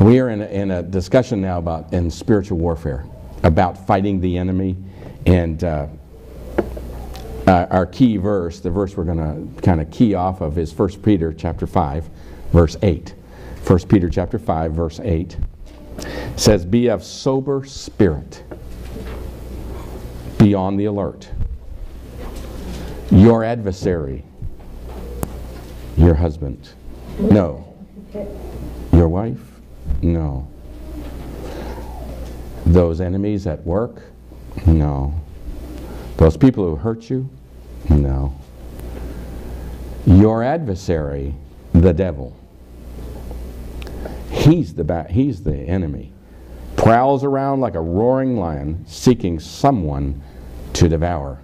We are in a discussion now in spiritual warfare, about fighting the enemy, and our key verse, the verse we're going to kind of key off of, is 1 Peter chapter 5, verse 8. 1 Peter chapter 5, verse 8 says, "Be of sober spirit, be on the alert. Your adversary," your husband, no. Your wife, no. Those enemies at work, no. Those people who hurt you, no. Your adversary, the devil, he's the enemy. Prowls around like a roaring lion, seeking someone to devour.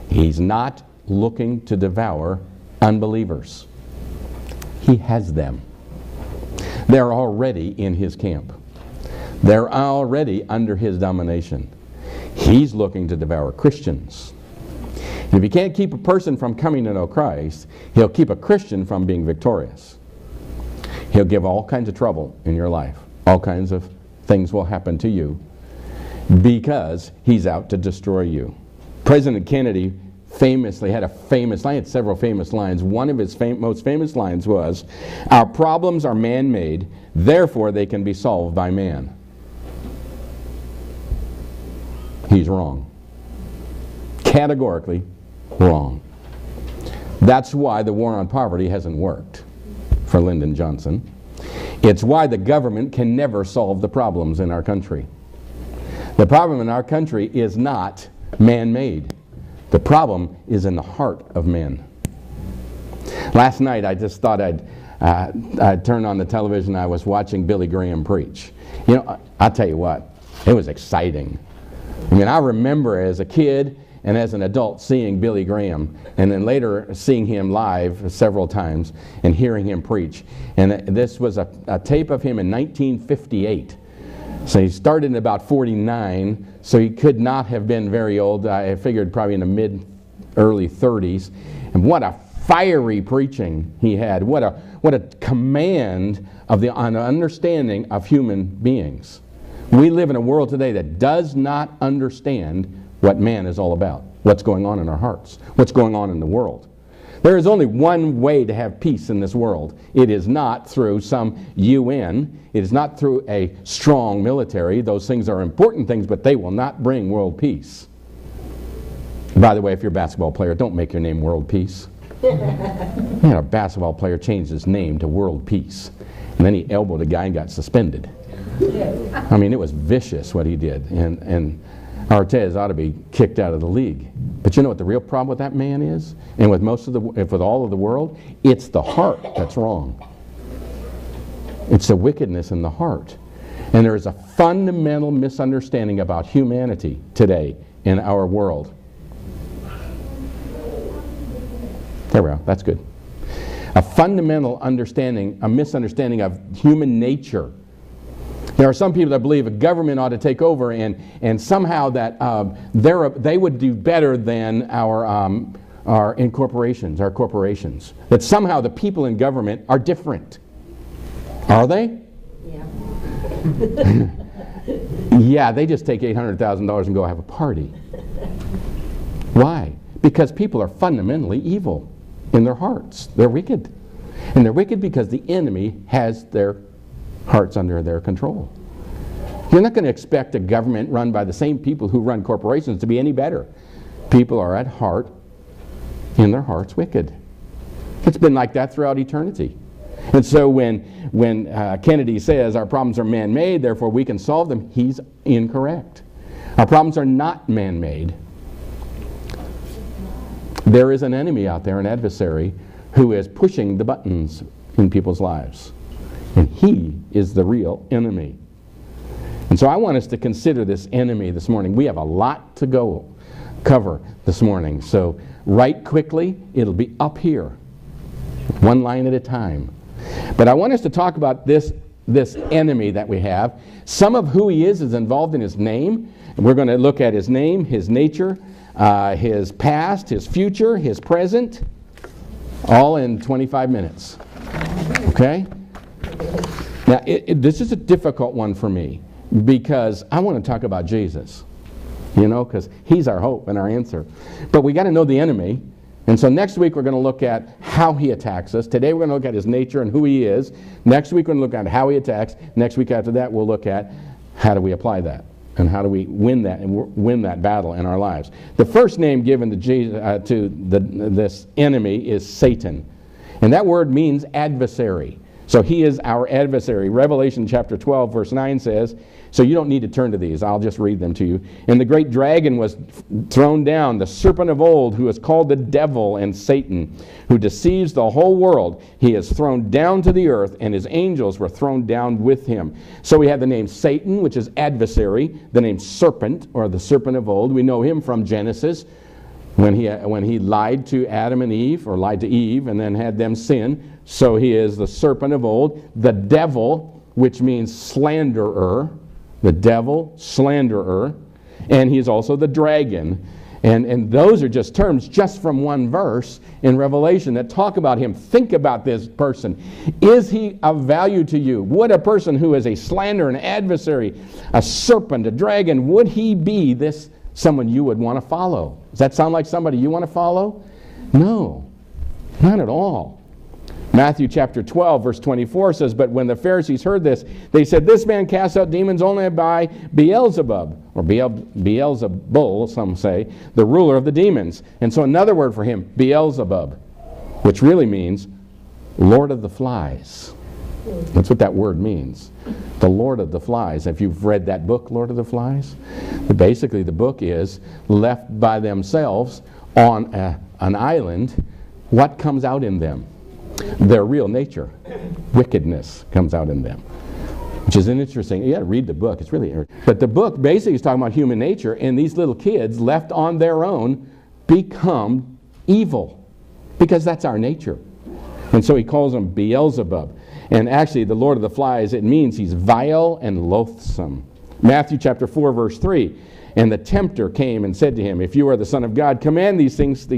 He's not looking to devour unbelievers. He has them. They're already in his camp. They're already under his domination. He's looking to devour Christians. And if he can't keep a person from coming to know Christ, he'll keep a Christian from being victorious. He'll give all kinds of trouble in your life. All kinds of things will happen to you because he's out to destroy you. President Kennedy famously had a famous line, had several famous lines. One of his most famous lines was, "Our problems are man-made, therefore they can be solved by man." He's wrong. Categorically wrong. That's why the war on poverty hasn't worked for Lyndon Johnson. It's why the government can never solve the problems in our country. The problem in our country is not man-made. The problem is in the heart of men. Last night I just thought I'd turn on the television. I was watching Billy Graham preach. You know, I'll tell you what, it was exciting. I mean, I remember as a kid and as an adult seeing Billy Graham, and then later seeing him live several times and hearing him preach. And this was a tape of him in 1958. So he started in about 49, so he could not have been very old. I figured probably in the early 30s. And what a fiery preaching he had. What a command of an understanding of human beings. We live in a world today that does not understand what man is all about, what's going on in our hearts, what's going on in the world. There is only one way to have peace in this world. It is not through some UN. It is not through a strong military. Those things are important things, but they will not bring world peace. By the way, if you're a basketball player, don't make your name World Peace. A basketball player changed his name to World Peace, and then he elbowed a guy and got suspended. I mean, it was vicious what he did, and Artez ought to be kicked out of the league. But you know what the real problem with that man is? And with with all of the world? It's the heart that's wrong. It's the wickedness in the heart. And there is a fundamental misunderstanding about humanity today in our world. There we are. That's good. A fundamental understanding, a misunderstanding of human nature. There are some people that believe a government ought to take over and somehow that they would do better than our corporations. That somehow the people in government are different. Are they? Yeah. Yeah, they just take $800,000 and go have a party. Why? Because people are fundamentally evil in their hearts. They're wicked. And they're wicked because the enemy has their hearts under their control. You're not going to expect a government run by the same people who run corporations to be any better. People are at heart, in their hearts, wicked. It's been like that throughout eternity. And so when Kennedy says our problems are man-made, therefore we can solve them, he's incorrect. Our problems are not man-made. There is an enemy out there, an adversary, who is pushing the buttons in people's lives. And he is the real enemy. And so I want us to consider this enemy this morning. We have a lot to cover this morning. So write quickly. It'll be up here, one line at a time. But I want us to talk about this enemy that we have. Some of who he is involved in his name. And we're going to look at his name, his nature, his past, his future, his present, all in 25 minutes. Okay? Now, this is a difficult one for me because I want to talk about Jesus, because he's our hope and our answer. But we got to know the enemy. And so next week we're going to look at how he attacks us. Today we're going to look at his nature and who he is. Next week we're going to look at how he attacks. Next week after that we'll look at how do we apply that and how do we win that battle in our lives. The first name given to this enemy is Satan. And that word means adversary. So he is our adversary. Revelation chapter 12 verse 9 says, so you don't need to turn to these, I'll just read them to you. And the great dragon was thrown down, the serpent of old, who is called the devil and Satan, who deceives the whole world. He is thrown down to the earth, and his angels were thrown down with him. So we have the name Satan, which is adversary, the name serpent, or the serpent of old. We know him from Genesis, when he lied to Adam and Eve, or lied to Eve, and then had them sin. So he is the serpent of old. The devil, which means slanderer. The devil, slanderer. And he is also the dragon. And those are just terms just from one verse in Revelation that talk about him. Think about this person. Is he of value to you? Would a person who is a slanderer, an adversary, a serpent, a dragon, would he be someone you would want to follow? Does that sound like somebody you want to follow? No, not at all. Matthew chapter 12 verse 24 says, but when the Pharisees heard this, they said, this man casts out demons only by Beelzebub, or Beelzebul, some say, the ruler of the demons. And so another word for him, Beelzebub, which really means Lord of the Flies. That's what that word means. The Lord of the Flies. If you've read that book, Lord of the Flies, basically the book is left by themselves on an island. What comes out in them? Their real nature. Wickedness comes out in them. Which is interesting. You got to read the book. It's really interesting. But the book basically is talking about human nature, and these little kids left on their own become evil. Because that's our nature. And so he calls them Beelzebub. And actually, the Lord of the Flies, it means he's vile and loathsome. Matthew chapter 4, verse 3. And the tempter came and said to him, if you are the Son of God, command these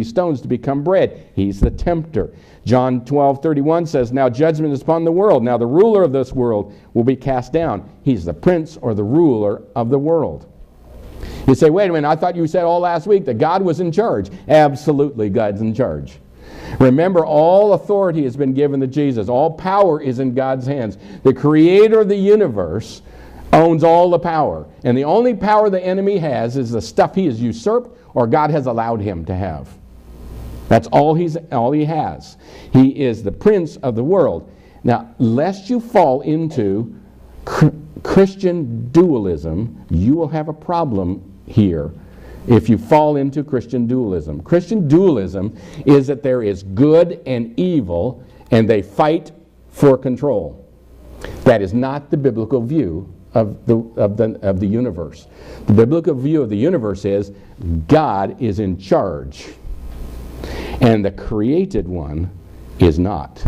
stones to become bread. He's the tempter. John 12:31 says, now judgment is upon the world. Now the ruler of this world will be cast down. He's the prince or the ruler of the world. You say, wait a minute, I thought you said all last week that God was in charge. Absolutely, God's in charge. Remember, all authority has been given to Jesus. All power is in God's hands. The creator of the universe owns all the power. And the only power the enemy has is the stuff he has usurped or God has allowed him to have. That's all he has. He is the prince of the world. Now, lest you fall into Christian dualism, you will have a problem here if you fall into Christian dualism. Christian dualism is that there is good and evil, and they fight for control. That is not the biblical view of the universe. The biblical view of the universe is God is in charge, and the created one is not.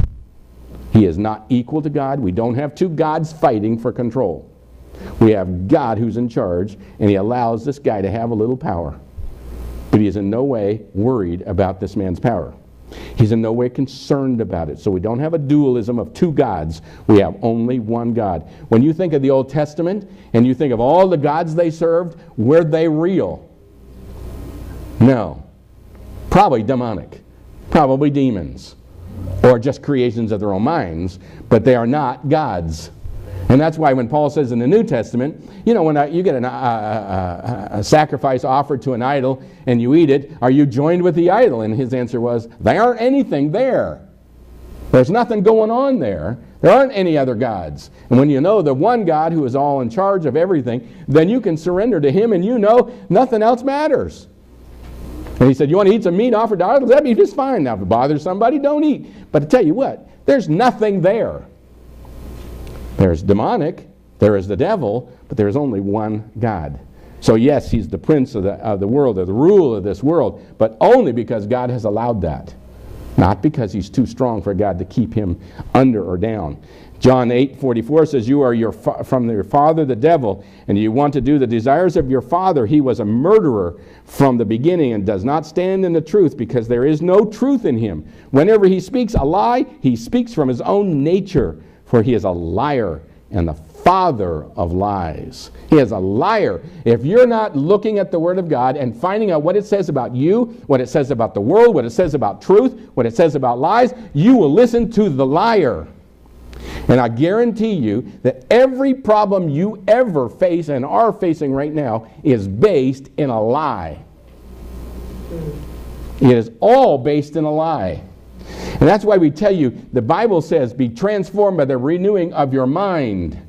He is not equal to God. We don't have two gods fighting for control. We have God who's in charge, and he allows this guy to have a little power. But he is in no way worried about this man's power. He's in no way concerned about it. So we don't have a dualism of two gods. We have only one God. When you think of the Old Testament, and you think of all the gods they served, were they real? No. Probably demonic. Probably demons. Or just creations of their own minds. But they are not gods. And that's why when Paul says in the New Testament, you know, when you get a sacrifice offered to an idol and you eat it, are you joined with the idol? And his answer was, there aren't anything there. There's nothing going on there. There aren't any other gods. And when you know the one God who is all in charge of everything, then you can surrender to him and you know nothing else matters. And he said, you want to eat some meat offered to idols? That'd be just fine. Now, if it bothers somebody, don't eat. But to tell you what, there's nothing there. There's demonic, there is the devil, but there is only one God. So yes, he's the prince of the world, or the ruler of this world, but only because God has allowed that. Not because he's too strong for God to keep him under or down. John 8:44 says, you are from your father the devil, and you want to do the desires of your father. He was a murderer from the beginning and does not stand in the truth, because there is no truth in him. Whenever he speaks a lie, he speaks from his own nature, for he is a liar and the father of lies. He is a liar. If you're not looking at the Word of God and finding out what it says about you, what it says about the world, what it says about truth, what it says about lies, you will listen to the liar. And I guarantee you that every problem you ever face and are facing right now is based in a lie. It is all based in a lie. And that's why we tell you, the Bible says, be transformed by the renewing of your mind.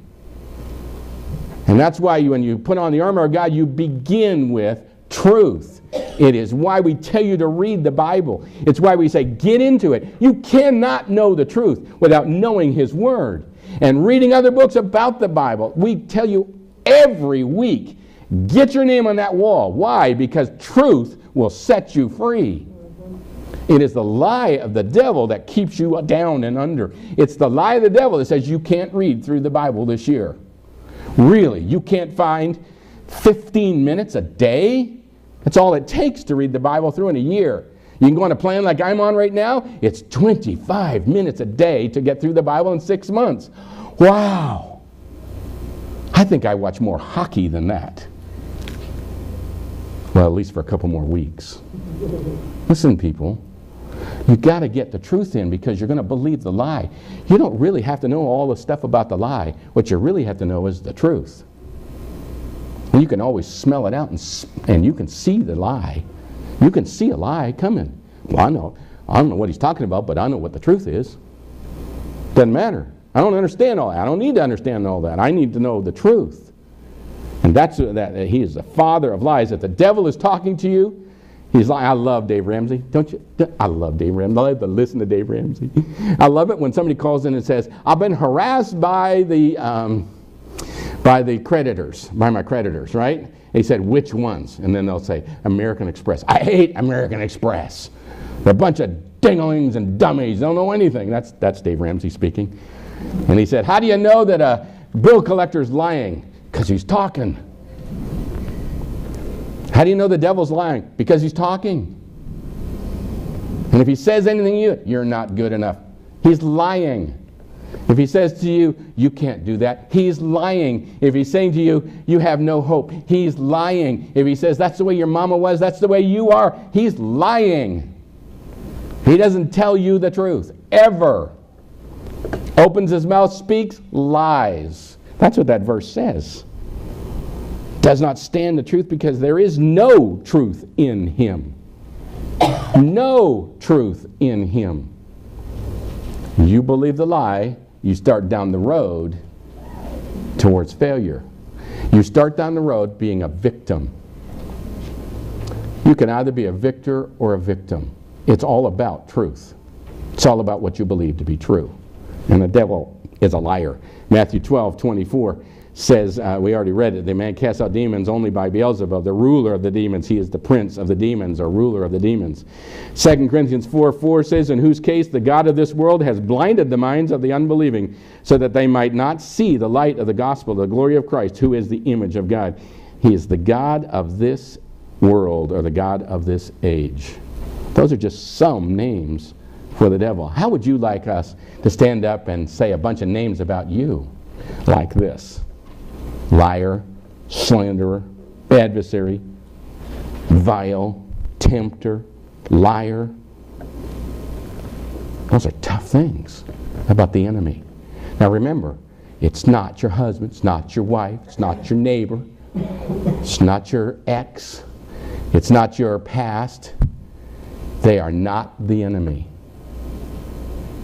And that's why when you put on the armor of God, you begin with truth. It is why we tell you to read the Bible. It's why we say, get into it. You cannot know the truth without knowing His Word. And reading other books about the Bible, we tell you every week, get your name on that wall. Why? Because truth will set you free. It is the lie of the devil that keeps you down and under. It's the lie of the devil that says you can't read through the Bible this year. Really, you can't find 15 minutes a day? That's all it takes to read the Bible through in a year. You can go on a plan like I'm on right now. It's 25 minutes a day to get through the Bible in 6 months. Wow! I think I watch more hockey than that. Well, at least for a couple more weeks. Listen, people. You got to get the truth in because you're going to believe the lie. You don't really have to know all the stuff about the lie. What you really have to know is the truth. And you can always smell it out and you can see the lie. You can see a lie coming. Well, I don't know what he's talking about, but I know what the truth is. Doesn't matter. I don't understand all that. I don't need to understand all that. I need to know the truth. And that's that he is the father of lies. If the devil is talking to you, he's like, I love Dave Ramsey. Don't you? I love Dave Ramsey. I love to listen to Dave Ramsey. I love it when somebody calls in and says, I've been harassed by my creditors, right? He said, which ones? And then they'll say, American Express. I hate American Express. They're a bunch of dinglings and dummies. They don't know anything. That's Dave Ramsey speaking. And he said, how do you know that a bill collector's lying? Because he's talking. How do you know the devil's lying? Because he's talking. And if he says anything to you, you're not good enough. He's lying. If he says to you, you can't do that, he's lying. If he's saying to you, you have no hope, he's lying. If he says, that's the way your mama was, that's the way you are, he's lying. He doesn't tell you the truth, ever. Opens his mouth, speaks, lies. That's what that verse says. Does not stand the truth because there is no truth in him. No truth in him. You believe the lie, you start down the road towards failure. You start down the road being a victim. You can either be a victor or a victim. It's all about truth. It's all about what you believe to be true. And the devil is a liar. Matthew 12:24 says, we already read it, the man casts out demons only by Beelzebub, the ruler of the demons. He is the prince of the demons, or ruler of the demons. 2 Corinthians 4:4 says, in whose case the God of this world has blinded the minds of the unbelieving, so that they might not see the light of the gospel, the glory of Christ, who is the image of God. He is the God of this world, or the God of this age. Those are just some names for the devil. How would you like us to stand up and say a bunch of names about you like this? Liar, slanderer, adversary, vile, tempter, liar. Those are tough things about the enemy. Now remember, it's not your husband, it's not your wife, it's not your neighbor, it's not your ex, it's not your past. They are not the enemy.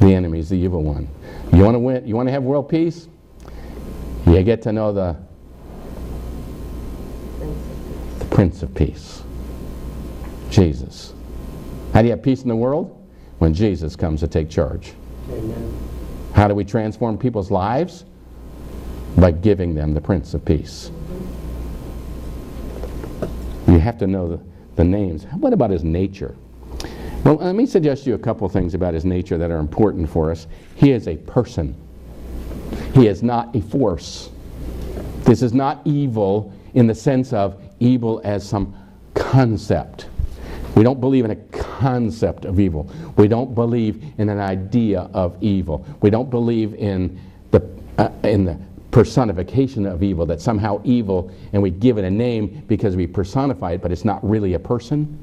The enemy is the evil one. You want to win? You want to have world peace? You get to know the Prince of Peace, Jesus. How do you have peace in the world? When Jesus comes to take charge. Amen. How do we transform people's lives? By giving them the Prince of Peace. You have to know the names. What about his nature? Well, let me suggest to you a couple things about his nature that are important for us. He is a person. He is not a force. This is not evil in the sense of evil as some concept. We don't believe in a concept of evil. We don't believe in an idea of evil. We don't believe in the personification of evil, that somehow evil, and we give it a name because we personify it, but it's not really a person.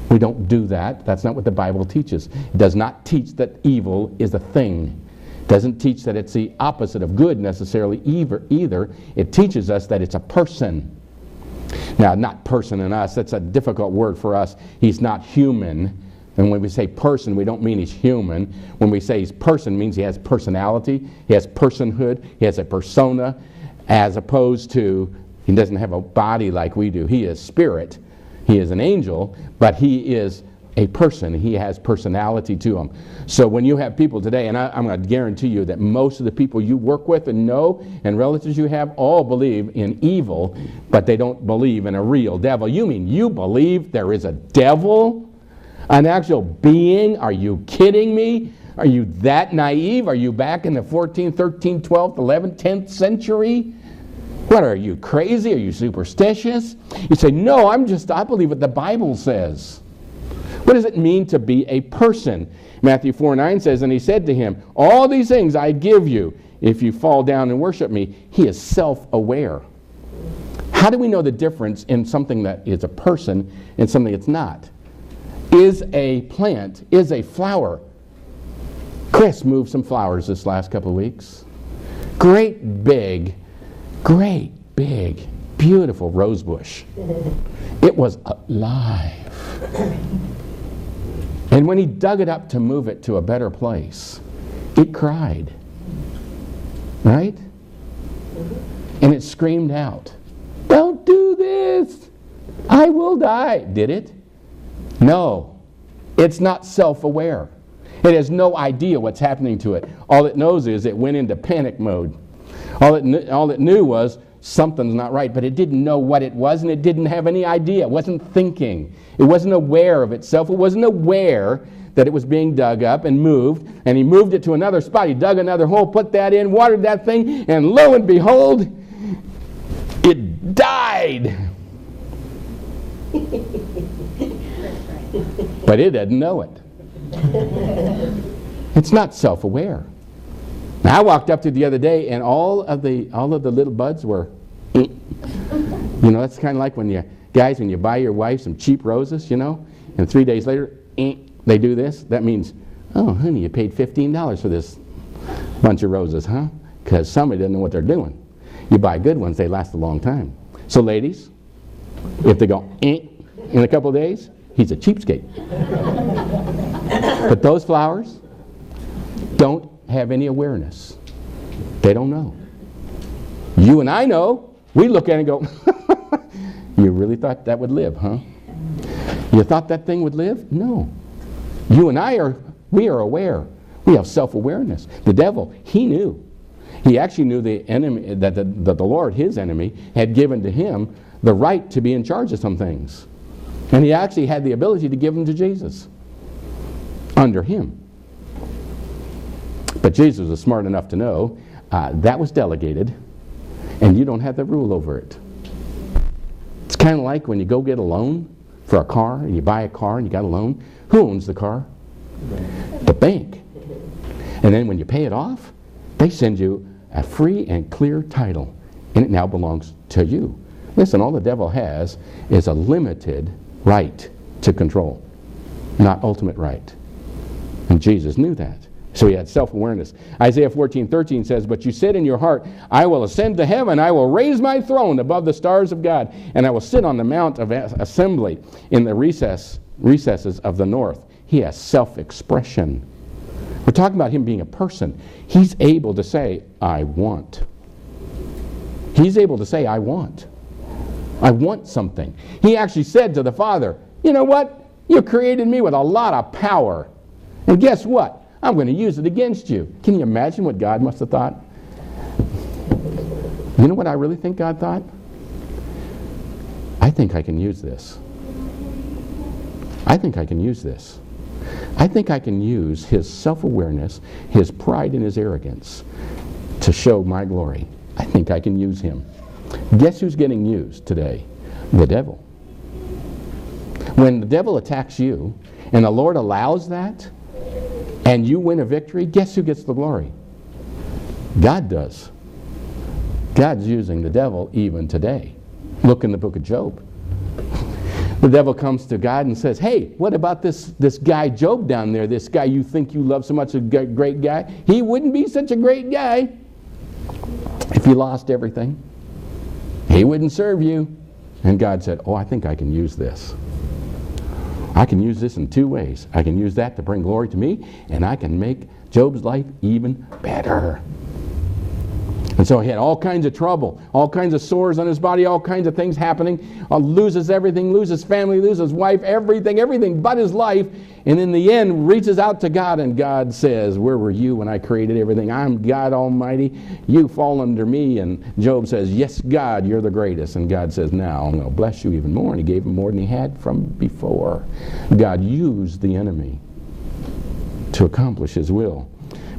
We don't do that. That's not what the Bible teaches. It does not teach that evil is a thing. It doesn't teach that it's the opposite of good necessarily either. It teaches us that it's a person. Now, not person in us, that's a difficult word for us. He's not human. And when we say person, we don't mean he's human. When we say he's person, it means he has personality, he has personhood, he has a persona, as opposed to he doesn't have a body like we do. He is spirit, he is an angel, but he is a person. He has personality to him. So when you have people today, and I'm going to guarantee you that most of the people you work with and know and relatives you have all believe in evil, but they don't believe in a real devil. You mean you believe there is a devil? An actual being? Are you kidding me? Are you that naive? Are you back in the 14th, 13th, 12th, 11th, 10th century? What, are you crazy? Are you superstitious? You say, no, I believe what the Bible says. What does it mean to be a person? Matthew 4:9 says, and he said to him, all these things I give you if you fall down and worship me. He is self-aware. How do we know the difference in something that is a person and something that's not? Is a plant, is a flower. Chris moved some flowers this last couple of weeks. Great big, beautiful rose bush. It was alive. And when he dug it up to move it to a better place, it cried. Right? And it screamed out, don't do this! I will die. Did it? No, it's not self-aware. It has no idea what's happening to it. All it knows is it went into panic mode. All it knew was something's not right, but it didn't know what it was, and it didn't have any idea. It wasn't thinking. It wasn't aware of itself. It wasn't aware that it was being dug up and moved, and he moved it to another spot. He dug another hole, put that in, watered that thing, and lo and behold, it died. But it doesn't know it. It's not self-aware. Now, I walked up to the other day, and all of the little buds were, you know, that's kind of like when you buy your wife some cheap roses, you know, and 3 days later, they do this. That means, oh, honey, you paid $15 for this bunch of roses, huh? Because somebody doesn't know what they're doing. You buy good ones, they last a long time. So, ladies, if they go in a couple of days, he's a cheapskate. But those flowers don't have any awareness. They don't know. You and I know. We look at it and go, you really thought that would live, huh? You thought that thing would live? No. You and I we are aware. We have self-awareness. The devil, he knew. He actually knew the enemy, that the Lord, his enemy, had given to him the right to be in charge of some things. And he actually had the ability to give them to Jesus under him. But Jesus was smart enough to know that was delegated, and you don't have the rule over it. It's kind of like when you go get a loan for a car, and you buy a car and you got a loan. Who owns the car? The bank. And then when you pay it off, they send you a free and clear title, and it now belongs to you. Listen, all the devil has is a limited right to control, not ultimate right. And Jesus knew that. So he had self-awareness. Isaiah 14:13 says, but you said in your heart, I will ascend to heaven, I will raise my throne above the stars of God, and I will sit on the mount of assembly in the recesses of the north. He has self-expression. We're talking about him being a person. He's able to say, I want. He's able to say, I want. I want something. He actually said to the Father, you know what? You created me with a lot of power. And guess what? I'm going to use it against you. Can you imagine what God must have thought? You know what I really think God thought? I think I can use this. I think I can use this. I think I can use his self-awareness, his pride and his arrogance to show my glory. I think I can use him. Guess who's getting used today? The devil. When the devil attacks you and the Lord allows that and you win a victory, guess who gets the glory? God does. God's using the devil even today. Look in the book of Job. The devil comes to God and says, hey, what about this guy Job down there, this guy you think you love so much, a great guy? He wouldn't be such a great guy if he lost everything. He wouldn't serve you. And God said, oh, I think I can use this. I can use this in two ways. I can use that to bring glory to me, and I can make Job's life even better. And so he had all kinds of trouble, all kinds of sores on his body, all kinds of things happening. Loses everything, loses family, loses wife, everything but his life. And in the end, reaches out to God, and God says, where were you when I created everything? I'm God Almighty. You fall under me. And Job says, yes, God, you're the greatest. And God says, now I'm going to bless you even more. And he gave him more than he had from before. God used the enemy to accomplish his will.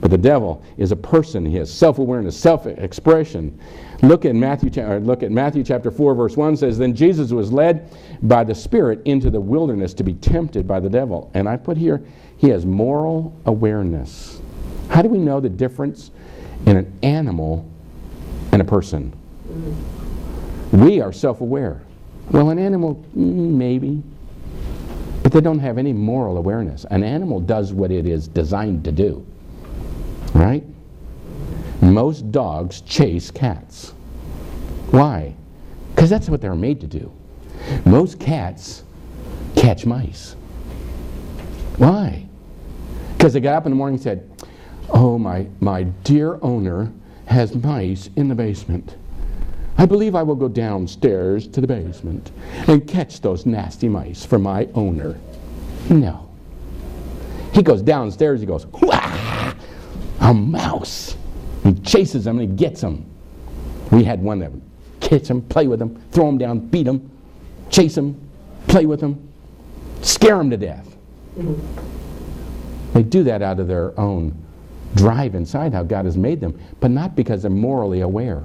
But the devil is a person. He has self-awareness, self-expression. Look at Matthew chapter 4, verse 1 says, then Jesus was led by the Spirit into the wilderness to be tempted by the devil. And I put here, he has moral awareness. How do we know the difference in an animal and a person? We are self-aware. Well, an animal, maybe. But they don't have any moral awareness. An animal does what it is designed to do. Right? Most dogs chase cats. Why? Because that's what they're made to do. Most cats catch mice. Why? Because they got up in the morning and said, oh, my dear owner has mice in the basement. I believe I will go downstairs to the basement and catch those nasty mice for my owner. No. He goes downstairs, he goes, wah! A mouse. He chases them and he gets them. We had one that would catch them, play with them, throw them down, beat them, chase them, play with them, scare them to death. They do that out of their own drive inside how God has made them, but not because they're morally aware.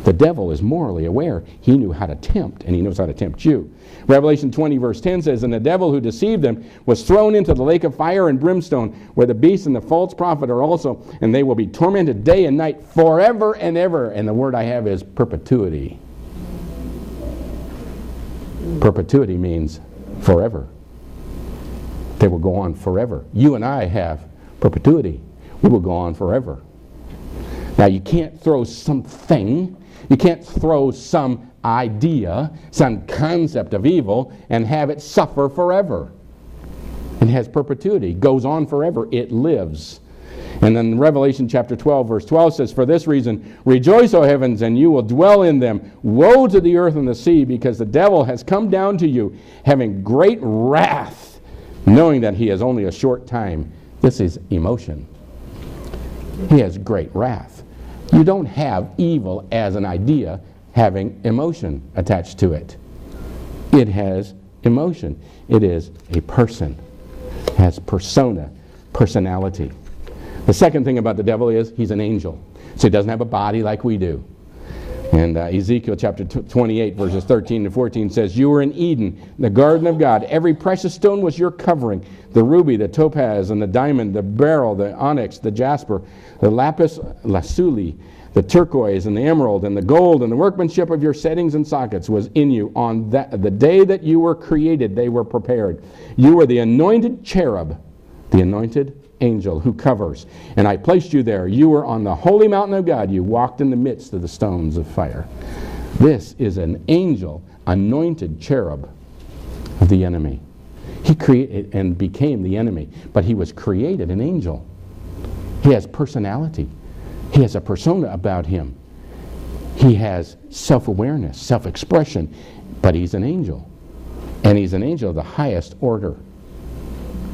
The devil is morally aware. He knew how to tempt, and he knows how to tempt you. Revelation 20 verse 10 says, and the devil who deceived them was thrown into the lake of fire and brimstone, where the beast and the false prophet are also, and they will be tormented day and night forever and ever. And the word I have is perpetuity. Perpetuity means forever. They will go on forever. You and I have perpetuity. We will go on forever. Now you can't throw something, you can't throw some idea, some concept of evil and have it suffer forever. It has perpetuity, goes on forever, it lives. And then Revelation chapter 12 verse 12 says, for this reason, rejoice, O heavens, and you will dwell in them. Woe to the earth and the sea, because the devil has come down to you, having great wrath, knowing that he has only a short time. This is emotion. He has great wrath. You don't have evil as an idea having emotion attached to it. It has emotion. It is a person. It has persona, personality. The second thing about the devil is he's an angel. So he doesn't have a body like we do. And Ezekiel chapter 28 verses 13 to 14 says, you were in Eden, the garden of God. Every precious stone was your covering. The ruby, the topaz, and the diamond, the beryl, the onyx, the jasper, the lapis lazuli, the turquoise, and the emerald, and the gold, and the workmanship of your settings and sockets was in you. On the day that you were created, they were prepared. You were the anointed cherub, the anointed angel who covers. And I placed you there. You were on the holy mountain of God. You walked in the midst of the stones of fire. This is an angel, anointed cherub of the enemy. He created and became the enemy, but he was created an angel. He has personality. He has a persona about him. He has self-awareness, self-expression, but he's an angel. And he's an angel of the highest order.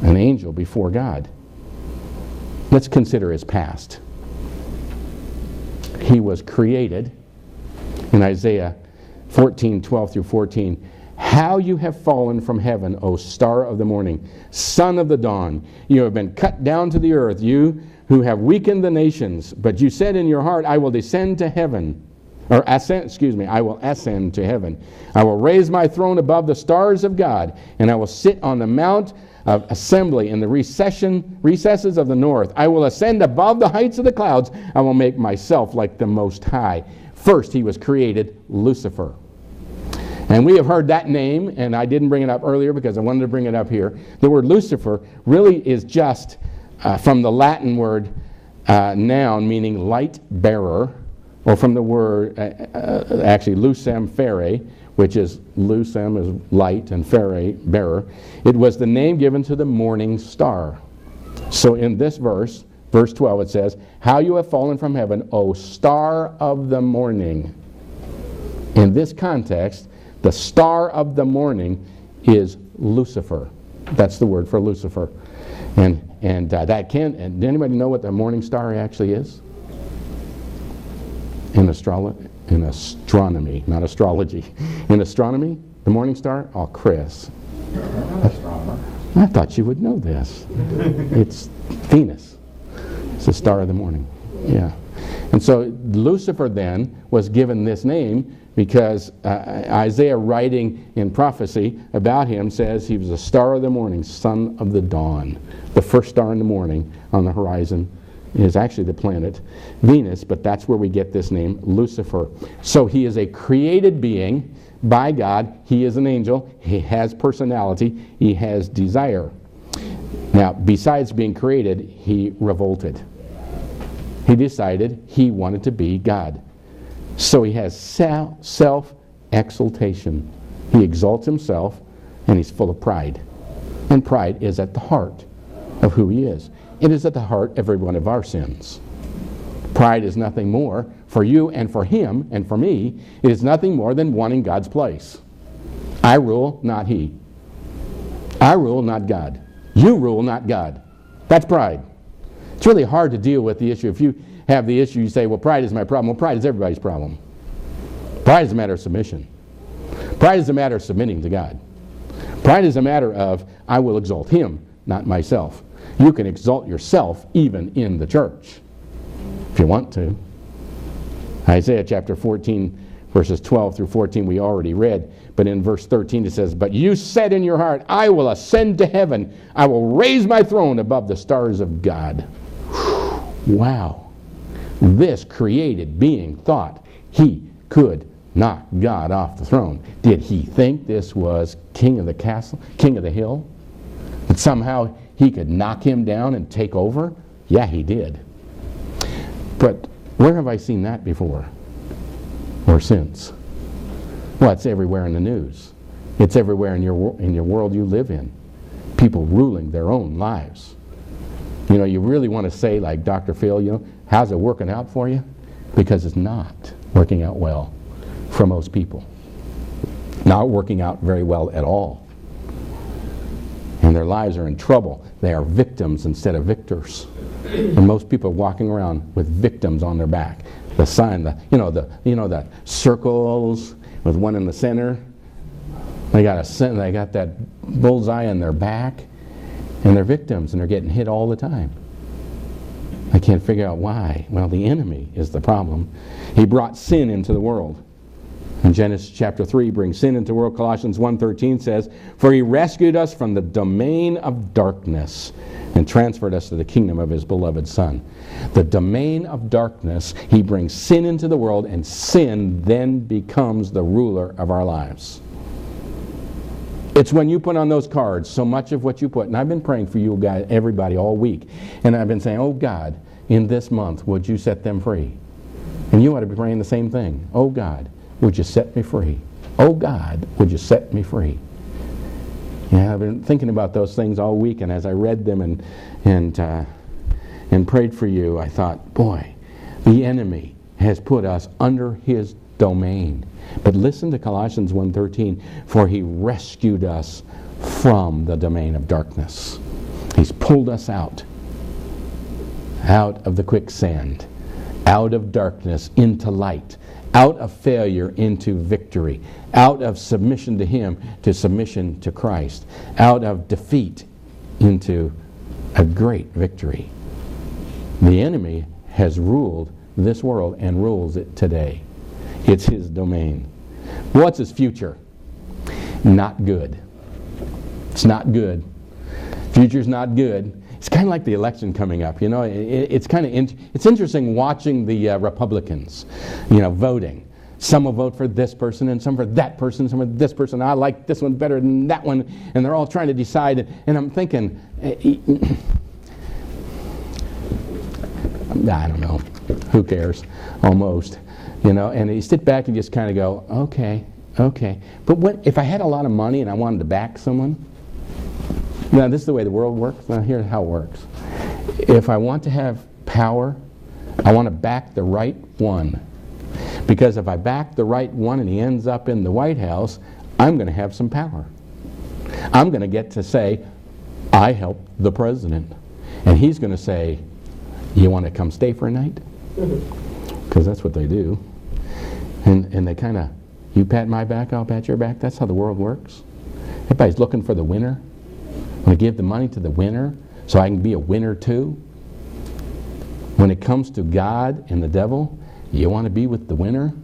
An angel before God. Let's consider his past. He was created in Isaiah 14:12 through 14. How you have fallen from heaven, O star of the morning, son of the dawn. You have been cut down to the earth, you who have weakened the nations. But you said in your heart, I will descend to heaven. I will ascend to heaven. I will raise my throne above the stars of God, and I will sit on the mount of assembly in the recesses of the north. I will ascend above the heights of the clouds. I will make myself like the Most High. First, he was created Lucifer. And we have heard that name, and I didn't bring it up earlier because I wanted to bring it up here. The word Lucifer really is just from the Latin word noun, meaning light bearer, or from the word, actually, lucem fere, which is lucem is light and fere, bearer. It was the name given to the morning star. So in this verse 12, it says, "How you have fallen from heaven, O star of the morning." In this context, the star of the morning is Lucifer. That's the word for Lucifer. And does anybody know what the morning star actually is? In astronomy, not astrology. In astronomy, the morning star? Oh, Chris. I'm an astronomer. I thought you would know this. It's Venus. It's the star of the morning. Yeah. And so Lucifer then was given this name because Isaiah, writing in prophecy about him, says he was a star of the morning, son of the dawn. The first star in the morning on the horizon is actually the planet Venus, but that's where we get this name, Lucifer. So he is a created being by God. He is an angel. He has personality. He has desire. Now, besides being created, he revolted. He decided he wanted to be God. So he has self-exaltation. He exalts himself, and he's full of pride. And pride is at the heart of who he is. It is at the heart of every one of our sins. Pride is nothing more for you and for him and for me. It is nothing more than wanting God's place. I rule, not he. I rule, not God. You rule, not God. That's pride. It's really hard to deal with the issue. If you have the issue, you say, well, pride is my problem. Well, pride is everybody's problem. Pride is a matter of submission. Pride is a matter of submitting to God. Pride is a matter of, I will exalt him, not myself. You can exalt yourself even in the church, if you want to. Isaiah chapter 14, verses 12 through 14 we already read, but in verse 13 it says, "But you said in your heart, I will ascend to heaven. I will raise my throne above the stars of God." Wow. This created being thought he could knock God off the throne. Did he think this was king of the castle, king of the hill? That somehow he could knock him down and take over? Yeah, he did. But where have I seen that before or since? Well, it's everywhere in the news. It's everywhere in your world you live in. People ruling their own lives. You know, you really want to say, like Dr. Phil, you know, how's it working out for you? Because it's not working out well for most people. Not working out very well at all. And their lives are in trouble. They are victims instead of victors. And most people are walking around with victims on their back. The sign, the circles with one in the center. They got that bullseye on their back, and they're victims, and they're getting hit all the time. I can't figure out why. Well, the enemy is the problem. He brought sin into the world. In Genesis chapter 3, brings sin into the world. Colossians 1:13 says, "For he rescued us from the domain of darkness and transferred us to the kingdom of his beloved Son." The domain of darkness, he brings sin into the world, and sin then becomes the ruler of our lives. It's when you put on those cards, so much of what you put, and I've been praying for you guys, everybody, all week, and I've been saying, oh God, in this month, would you set them free? And you ought to be praying the same thing. Oh God, would you set me free? Oh God, would you set me free? Yeah, I've been thinking about those things all week, and as I read them and prayed for you, I thought, boy, the enemy has put us under his domain. But listen to Colossians 1:13, "For he rescued us from the domain of darkness." He's pulled us out of the quicksand, out of darkness into light, out of failure into victory, out of submission to him to submission to Christ, out of defeat into a great victory. The enemy has ruled this world and rules it today. It's his domain. What's his future? Not good. It's not good. Future's not good. It's kind of like the election coming up. It's kind of it's interesting watching the Republicans, voting. Some will vote for this person, and some for that person, some for this person. I like this one better than that one, and they're all trying to decide. And I'm thinking, I don't know, who cares? Almost, And you sit back and just kind of go, okay. But if I had a lot of money and I wanted to back someone, now this is the way the world works. Now here's how it works. If I want to have power, I want to back the right one. Because if I back the right one and he ends up in the White House, I'm going to have some power. I'm going to get to say, I helped the president. And he's going to say, you want to come stay for a night? Because that's what they do. And they kind of, you pat my back, I'll pat your back. That's how the world works. Everybody's looking for the winner. I'm going to give the money to the winner so I can be a winner too. When it comes to God and the devil, you want to be with the winner?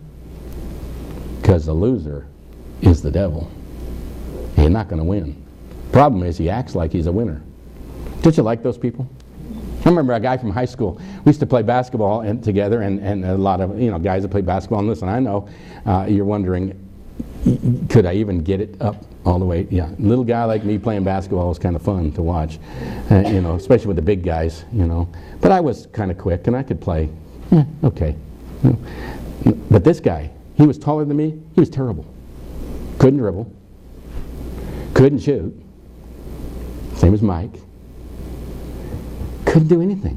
Because the loser is the devil. He's not going to win. Problem is, he acts like he's a winner. Don't you like those people? I remember a guy from high school. We used to play basketball together, and a lot of guys that play basketball. And listen, I know you're wondering, could I even get it up all the way? Yeah, little guy like me playing basketball was kind of fun to watch, especially with the big guys. But I was kind of quick, and I could play. Okay. But this guy, he was taller than me. He was terrible. Couldn't dribble. Couldn't shoot. Same as Mike. Couldn't do anything.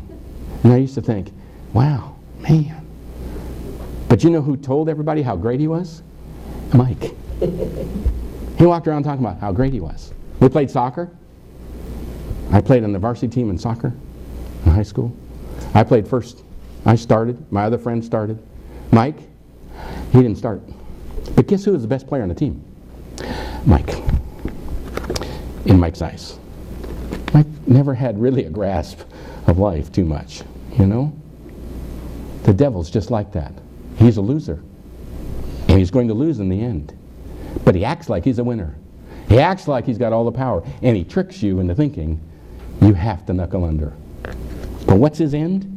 And I used to think, wow, man. But you know who told everybody how great he was? Mike. He walked around talking about how great he was. We played soccer. I played on the varsity team in soccer in high school. I played first. I started. My other friend started. Mike, he didn't start. But guess who was the best player on the team? Mike. In Mike's eyes. Mike never had really a grasp of life too much, The devil's just like that. He's a loser. And he's going to lose in the end. But he acts like he's a winner. He acts like he's got all the power. And he tricks you into thinking you have to knuckle under. But what's his end?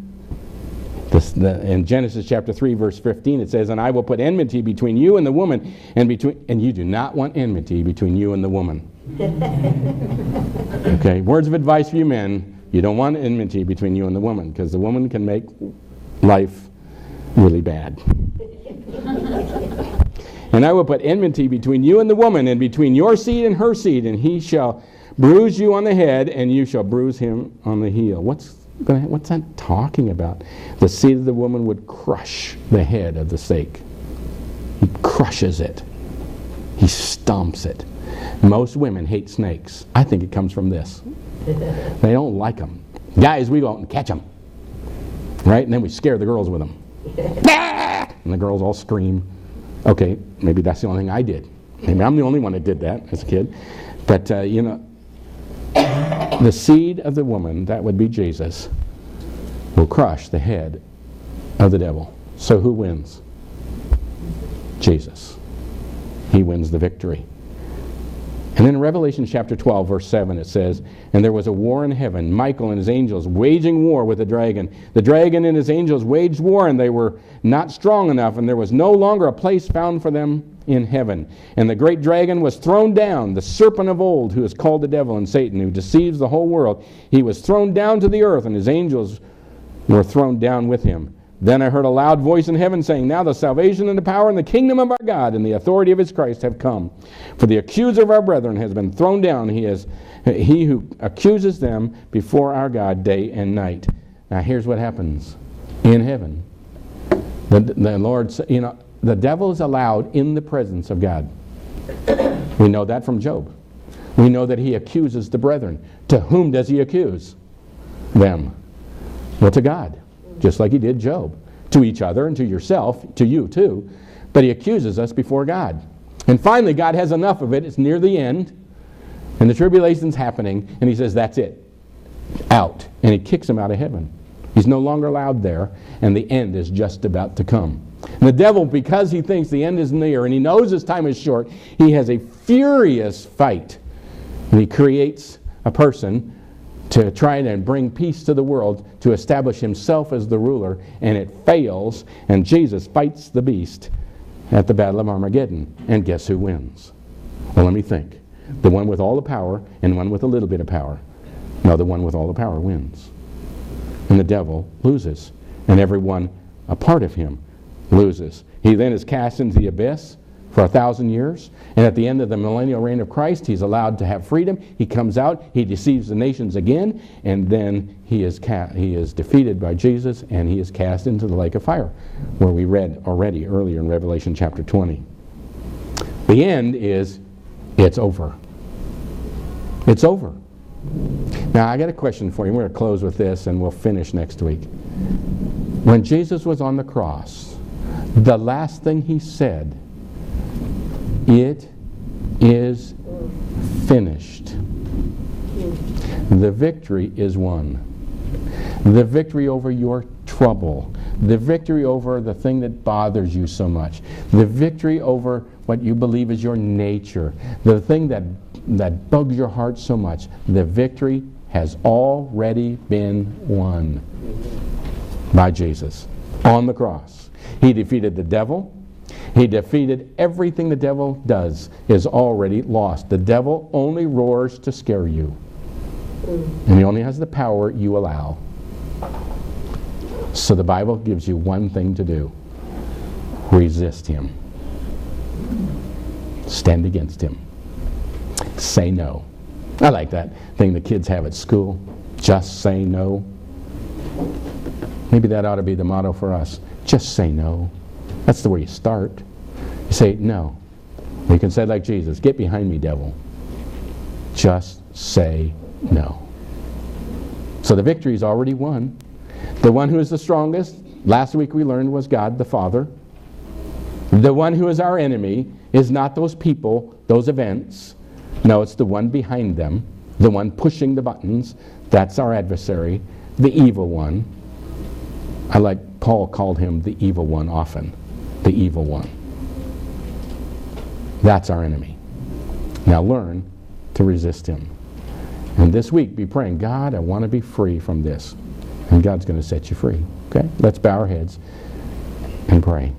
In Genesis chapter 3, verse 15, it says, and I will put enmity between you and the woman, and you do not want enmity between you and the woman. Okay, words of advice for you men, you don't want enmity between you and the woman, because the woman can make life really bad. And I will put enmity between you and the woman, and between your seed and her seed, and he shall bruise you on the head, and you shall bruise him on the heel. What's that talking about? The seed of the woman would crush the head of the snake. He crushes it. He stomps it. Most women hate snakes. I think it comes from this. They don't like them. Guys, we go out and catch them. Right? And then we scare the girls with them. And the girls all scream. Okay, maybe that's the only thing I did. Maybe I'm the only one that did that as a kid. But, the seed of the woman, that would be Jesus, will crush the head of the devil. So who wins? Jesus. He wins the victory. And then in Revelation chapter 12, verse 7, it says, and there was a war in heaven, Michael and his angels waging war with the dragon. The dragon and his angels waged war, and they were not strong enough, and there was no longer a place found for them in heaven. And the great dragon was thrown down, the serpent of old, who is called the devil and Satan, who deceives the whole world. He was thrown down to the earth, and his angels were thrown down with him. Then I heard a loud voice in heaven saying, now the salvation and the power and the kingdom of our God and the authority of his Christ have come. For the accuser of our brethren has been thrown down. He who accuses them before our God day and night. Now here's what happens in heaven. The Lord, the devil is allowed in the presence of God. We know that from Job. We know that he accuses the brethren. To whom does he accuse them? Well, to God. Just like he did Job. To each other and to yourself, to you too. But he accuses us before God. And finally, God has enough of it. It's near the end. And the tribulation's happening. And he says, that's it. Out. And he kicks him out of heaven. He's no longer allowed there. And the end is just about to come. And the devil, because he thinks the end is near and he knows his time is short, he has a furious fight. And he creates a person to try and bring peace to the world, to establish himself as the ruler, and it fails, and Jesus fights the beast at the Battle of Armageddon. And guess who wins? Well, let me think. The one with all the power and one with a little bit of power. No, the one with all the power wins. And the devil loses. And everyone a part of him loses. He then is cast into the abyss for 1,000 years. And at the end of the millennial reign of Christ, he's allowed to have freedom. He comes out, he deceives the nations again, and then he is defeated by Jesus, and he is cast into the lake of fire, where we read already earlier in Revelation chapter 20. The end is, it's over. It's over. Now, I got a question for you. We're going to close with this, and we'll finish next week. When Jesus was on the cross, the last thing he said, "It is finished." The victory is won. The victory over your trouble. The victory over the thing that bothers you so much. The victory over what you believe is your nature. The thing that bugs your heart so much. The victory has already been won by Jesus on the cross. He defeated the devil. He defeated everything the devil does is already lost. The devil only roars to scare you. And he only has the power you allow. So the Bible gives you one thing to do. Resist him. Stand against him. Say no. I like that thing the kids have at school. Just say no. Maybe that ought to be the motto for us. Just say no. That's the way you start. You say no. You can say like Jesus, "Get behind me, devil." Just say no. So the victory is already won. The one who is the strongest, last week we learned, was God the Father. The one who is our enemy is not those people, those events. No, it's the one behind them, the one pushing the buttons. That's our adversary, the evil one. I like Paul called him the evil one often. The evil one. That's our enemy. Now learn to resist him. And this week be praying, "God, I want to be free from this." And God's going to set you free. Okay? Let's bow our heads and pray.